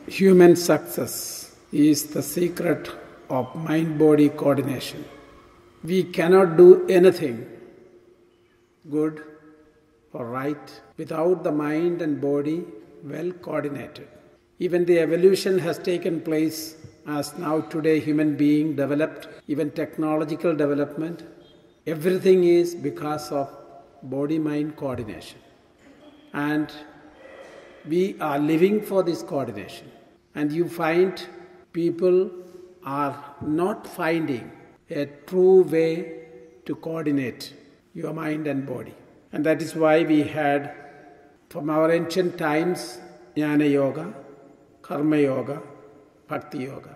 Human success is the secret of mind-body coordination. We cannot do anything good or right without the mind and body well coordinated. Even the evolution has taken place as now today human being developed, even technological development. Everything is because of body-mind coordination. And we are living for this coordination. And you find people are not finding a true way to coordinate your mind and body. And that is why we had, from our ancient times, Jnana Yoga, Karma Yoga, Bhakti Yoga.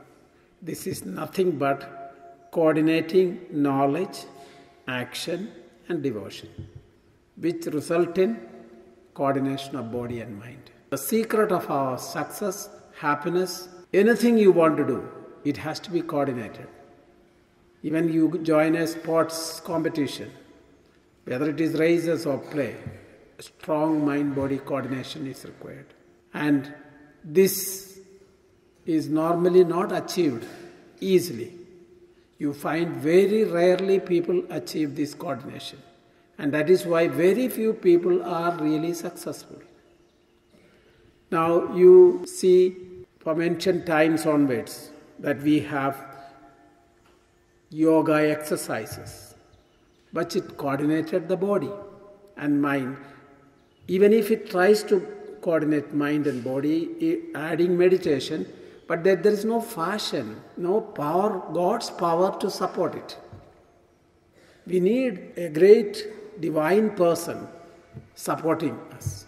This is nothing but coordinating knowledge, action and devotion, which result in coordination of body and mind. The secret of our success, happiness, anything you want to do, it has to be coordinated. Even you join a sports competition, whether it is races or play, strong mind-body coordination is required. And this is normally not achieved easily. You find very rarely people achieve this coordination. And that is why very few people are really successful. Now you see from ancient times onwards that we have yoga exercises, but it coordinated the body and mind. Even if it tries to coordinate mind and body, adding meditation, but there is no fashion, no power, God's power to support it. We need a great divine person supporting us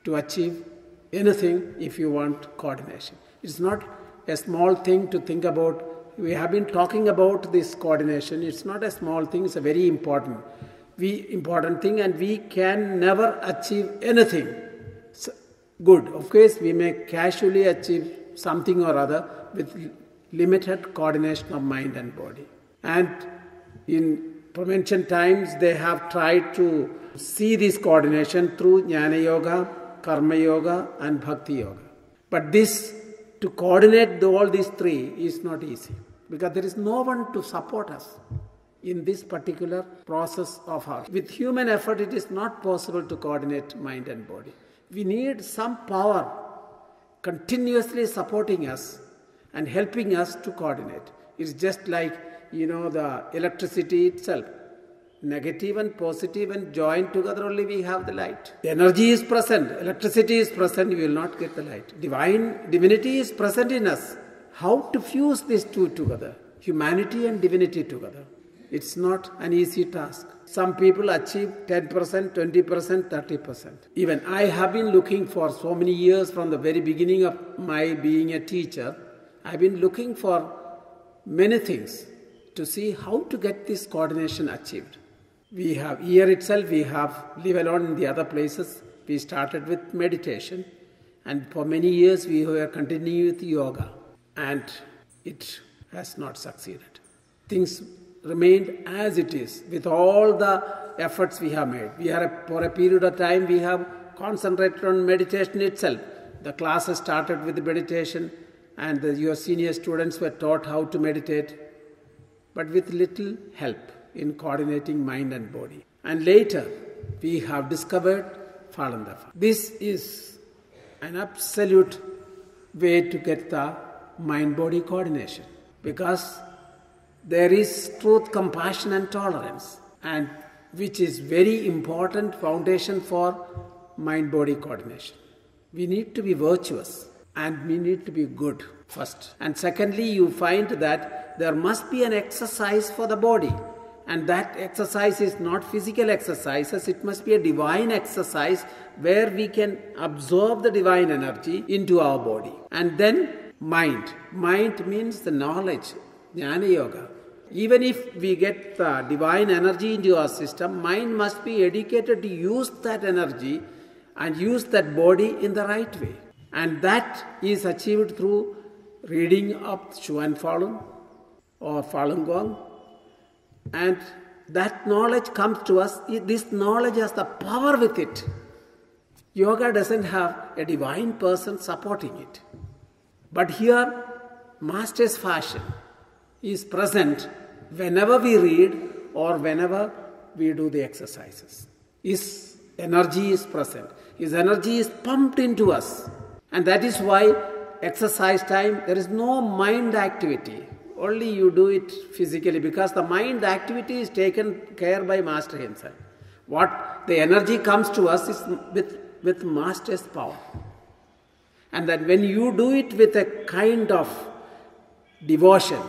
to achieve anything if you want coordination. It's not a small thing to think about. We have been talking about this coordination. It's not a small thing, it's a very important thing, and we can never achieve anything good. Of course, we may casually achieve something or other with limited coordination of mind and body. And from ancient times, they have tried to see this coordination through Jnana Yoga, Karma Yoga and Bhakti Yoga. But to coordinate all these three is not easy, because there is no one to support us in this particular process of ours. With human effort, it is not possible to coordinate mind and body. We need some power continuously supporting us and helping us to coordinate. It's just like, the electricity itself. Negative and positive and joined together only we have the light. The energy is present, electricity is present, you will not get the light. Divinity is present in us. How to fuse these two together? Humanity and divinity together. It's not an easy task. Some people achieve 10%, 20%, 30%. Even I have been looking for so many years from the very beginning of my being a teacher. I've been looking for many things to see how to get this coordination achieved. We have, here itself, we have, live alone in the other places. We started with meditation, and for many years we were continuing with yoga, and it has not succeeded. Things remained as it is with all the efforts we have made. For a period of time, we have concentrated on meditation itself. The classes started with meditation, and your senior students were taught how to meditate, but with little help in coordinating mind and body. And later, we have discovered Phalandafa. This is an absolute way to get the mind-body coordination, because there is truth, compassion and tolerance, and which is very important foundation for mind-body coordination. We need to be virtuous and we need to be good first. And secondly, you find that there must be an exercise for the body. And that exercise is not physical exercises, it must be a divine exercise where we can absorb the divine energy into our body. And then mind. Mind means the knowledge, Jnana Yoga. Even if we get the divine energy into our system, mind must be educated to use that energy and use that body in the right way. And that is achieved through reading of Chuan Falun or Falun Gong. And that knowledge comes to us. This knowledge has the power with it. Yoga doesn't have a divine person supporting it. But here, Master's fashion is present whenever we read or whenever we do the exercises. His energy is present. His energy is pumped into us. And that is why exercise time, there is no mind activity. Only you do it physically, because the mind activity is taken care by Master himself. What the energy comes to us is with Master's power. And that when you do it with a kind of devotion,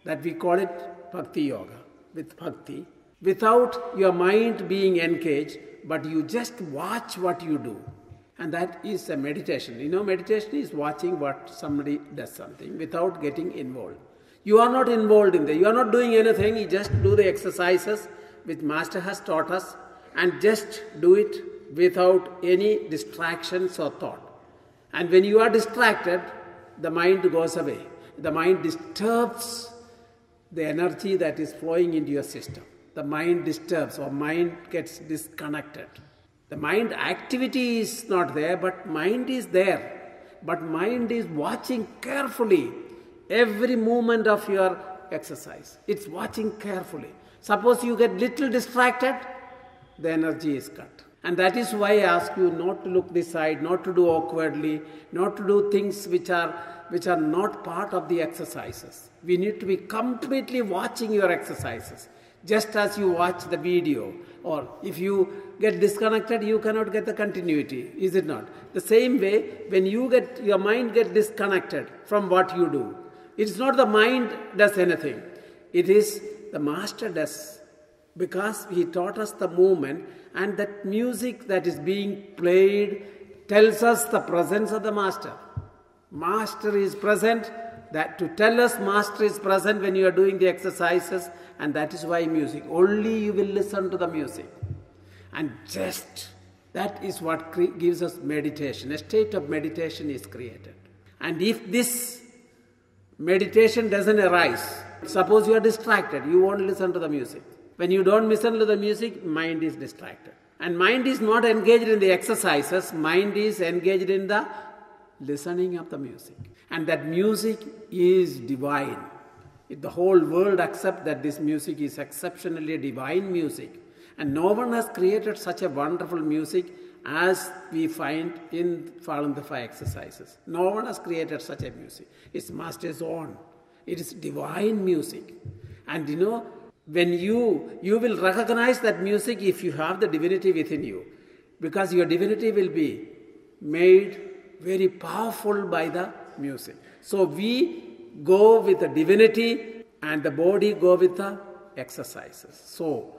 that we call it Bhakti Yoga, with Bhakti, without your mind being engaged, but you just watch what you do. And that is a meditation. Meditation is watching what somebody does something without getting involved. You are not involved in that. You are not doing anything. You just do the exercises which Master has taught us and just do it without any distractions or thought. And when you are distracted, the mind goes away. The mind disturbs the energy that is flowing into your system. The mind disturbs, or mind gets disconnected. The mind activity is not there, but mind is there. But mind is watching carefully every movement of your exercise. It's watching carefully. Suppose you get little distracted, the energy is cut. And that is why I ask you not to look this side, not to do awkwardly, not to do things which are not part of the exercises. We need to be completely watching your exercises. Just as you watch the video, or if you get disconnected, you cannot get the continuity, is it not? The same way, when your mind gets disconnected from what you do, it's not the mind does anything. It is the Master does, because he taught us the movement, and that music that is being played tells us the presence of the Master. Master is present. That to tell us Master is present when you are doing the exercises, and that is why music. Only you will listen to the music. And just that is what gives us meditation. A state of meditation is created. And if this meditation doesn't arise, suppose you are distracted, you won't listen to the music. When you don't listen to the music, mind is distracted. And mind is not engaged in the exercises, mind is engaged in the listening of the music. And that music is divine. If the whole world accepts that this music is exceptionally divine music, and no one has created such a wonderful music as we find in Following the Five exercises. No one has created such a music. It's Master's own. It is divine music. And when you will recognize that music if you have the divinity within you, because your divinity will be made very powerful by the music. So we go with the divinity and the body go with the exercises. So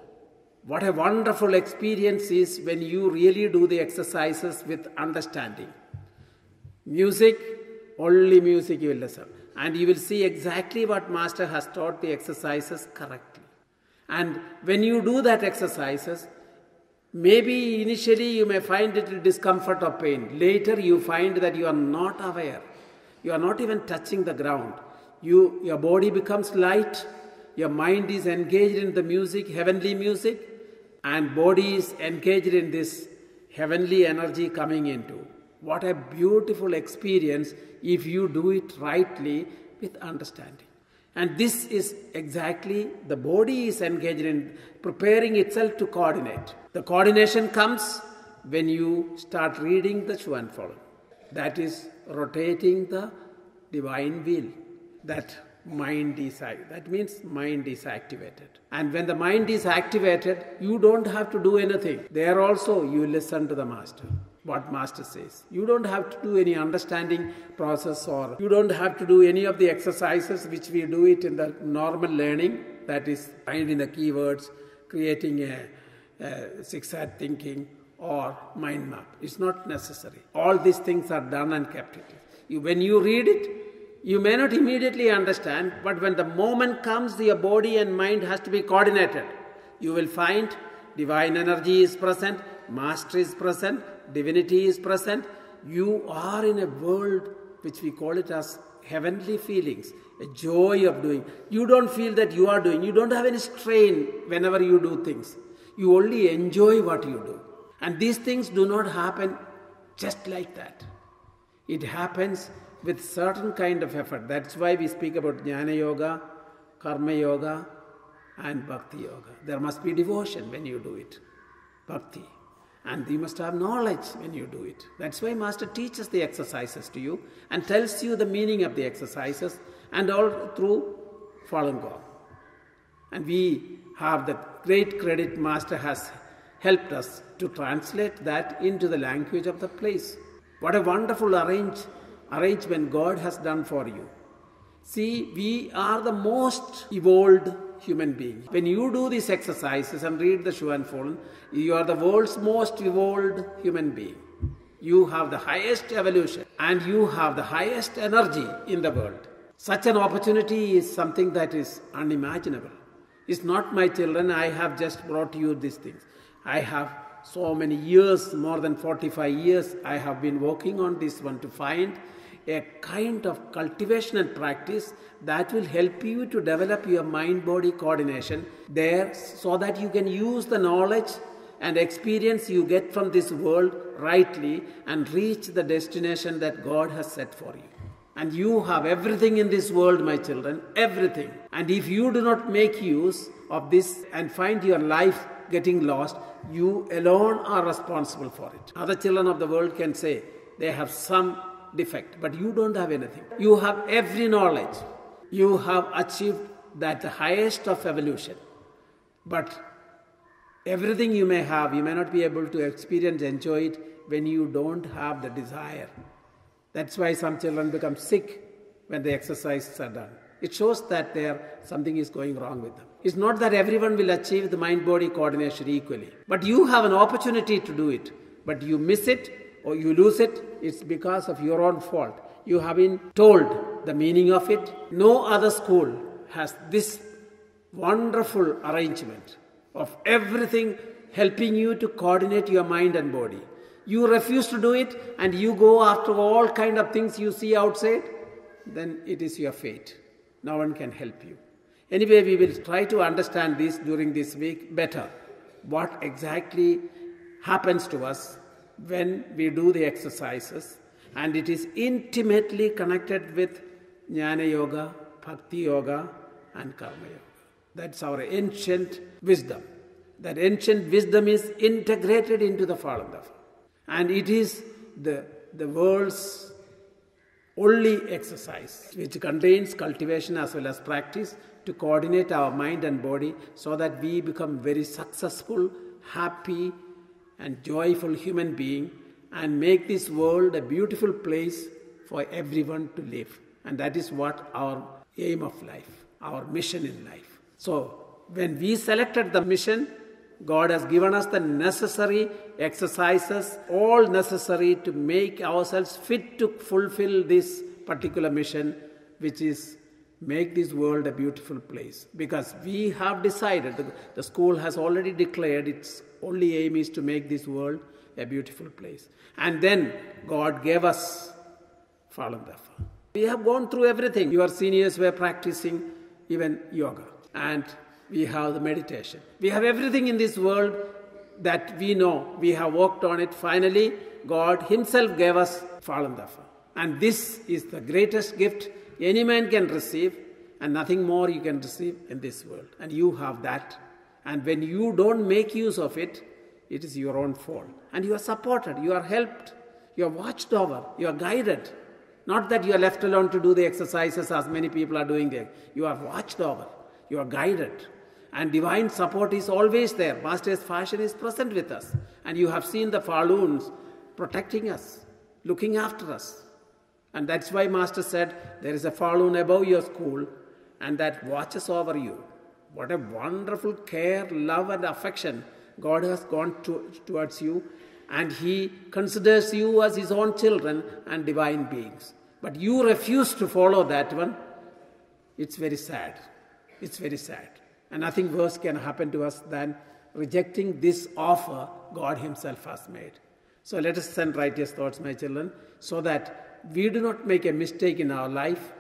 what a wonderful experience is when you really do the exercises with understanding. Music, only music you will listen. And you will see exactly what Master has taught the exercises correctly. And when you do that exercises, maybe initially you may find little discomfort or pain. Later you find that you are not aware. You are not even touching the ground. Your body becomes light. Your mind is engaged in the music, heavenly music. And body is engaged in this heavenly energy coming into. What a beautiful experience if you do it rightly with understanding. And this is exactly, the body is engaged in preparing itself to coordinate. The coordination comes when you start reading the Chuan Following. That is rotating the divine wheel. That means mind is activated. And when the mind is activated, you don't have to do anything. There also you listen to the Master, what Master says. You don't have to do any understanding process, or you don't have to do any of the exercises which we do it in the normal learning, that is finding the keywords, creating a zigzag thinking or mind map. It's not necessary. All these things are done and kept it. When you read it, you may not immediately understand, but when the moment comes, your body and mind has to be coordinated. You will find divine energy is present, Master is present, divinity is present. You are in a world which we call it as heavenly feelings, a joy of doing. You don't feel that you are doing. You don't have any strain whenever you do things. You only enjoy what you do. And these things do not happen just like that. It happens with certain kind of effort. That's why we speak about Jnana Yoga, Karma Yoga, and Bhakti Yoga. There must be devotion when you do it, Bhakti. And you must have knowledge when you do it. That's why Master teaches the exercises to you and tells you the meaning of the exercises, and all through Falun Gong. And we have the great credit Master has helped us to translate that into the language of the place. What a wonderful arrangement God has done for you. See, we are the most evolved human beings. When you do these exercises and read the Shu and Falun, you are the world's most evolved human being. You have the highest evolution and you have the highest energy in the world. Such an opportunity is something that is unimaginable. It's not, my children, I have just brought you these things. I have so many years, more than 45 years, I have been working on this one to find a kind of cultivation and practice that will help you to develop your mind-body coordination there, so that you can use the knowledge and experience you get from this world rightly and reach the destination that God has set for you. And you have everything in this world, my children, everything. And if you do not make use of this and find your life getting lost, you alone are responsible for it. Other children of the world can say they have some defect, but you don't have anything. You have every knowledge. You have achieved that the highest of evolution. But everything you may have, you may not be able to experience, enjoy it when you don't have the desire. That's why some children become sick when the exercises are done. It shows that something is going wrong with them. It's not that everyone will achieve the mind-body coordination equally. But you have an opportunity to do it. But you miss it or you lose it, it's because of your own fault. You have been told the meaning of it. No other school has this wonderful arrangement of everything helping you to coordinate your mind and body. You refuse to do it and you go after all kind of things you see outside, then it is your fate. No one can help you. Anyway, we will try to understand this during this week better. What exactly happens to us when we do the exercises, and it is intimately connected with Jnana Yoga, Bhakti Yoga, and Karma Yoga. That's our ancient wisdom. That ancient wisdom is integrated into the Falun Dafa. And it is the world's only exercise which contains cultivation as well as practice to coordinate our mind and body so that we become very successful, happy, and joyful human being and make this world a beautiful place for everyone to live. And that is what our aim of life, our mission in life. So when we selected the mission, God has given us the necessary exercises, all necessary to make ourselves fit to fulfill this particular mission, which is make this world a beautiful place. Because we have decided, the school has already declared its only aim is to make this world a beautiful place. And then God gave us Falun Dafa. We have gone through everything. Your seniors were practicing even yoga. And we have the meditation. We have everything in this world that we know. We have worked on it. Finally, God Himself gave us Falun Dafa. And this is the greatest gift any man can receive, and nothing more you can receive in this world. And you have that. And when you don't make use of it, it is your own fault. And you are supported, you are helped, you are watched over, you are guided. Not that you are left alone to do the exercises as many people are doing there. You are watched over, you are guided. And divine support is always there. Master's fashion is present with us. And you have seen the Faluns protecting us, looking after us. And that's why Master said, there is a Falun above your school and that watches over you. What a wonderful care, love and affection God has gone towards you. And He considers you as His own children and divine beings. But you refuse to follow that one. It's very sad. It's very sad. And nothing worse can happen to us than rejecting this offer God Himself has made. So let us send righteous thoughts, my children, so that we do not make a mistake in our life,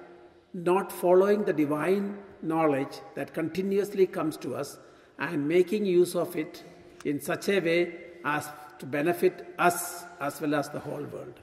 not following the divine knowledge that continuously comes to us and making use of it in such a way as to benefit us as well as the whole world.